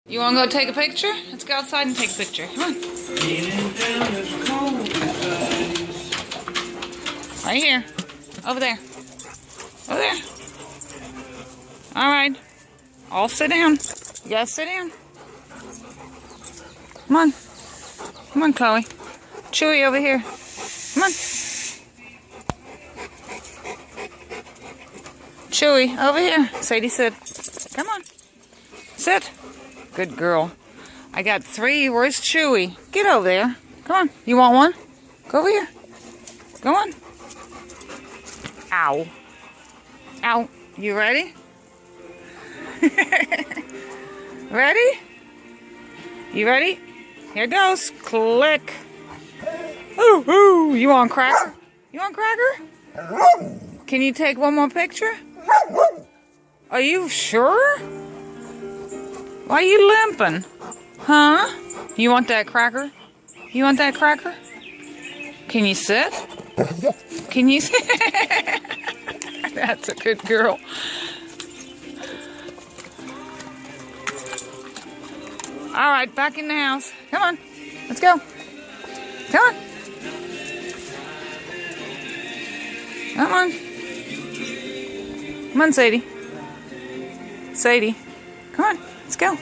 You want to go take a picture? Let's go outside and take a picture. Come on. Right here. Over there. Over there. All right. All sit down. You gotta sit down. Come on. Come on, Chloe. Chewy over here. Come on. Chewy, over here. Sadie, sit. Come on. Sit. Good girl. I got 3. Where's Chewy? Get over there. Come on. You want one? Go over here. Go on. Ow. Ow. You ready? Ready? You ready? Here goes. Click. Ooh, ooh. You want cracker? You want cracker? Can you take one more picture? Are you sure? Why are you limping? Huh? You want that cracker? You want that cracker? Can you sit? Can you sit? That's a good girl. All right, back in the house. Come on. Let's go. Come on. Come on. Come on, Sadie. Sadie. Come on. Let's go.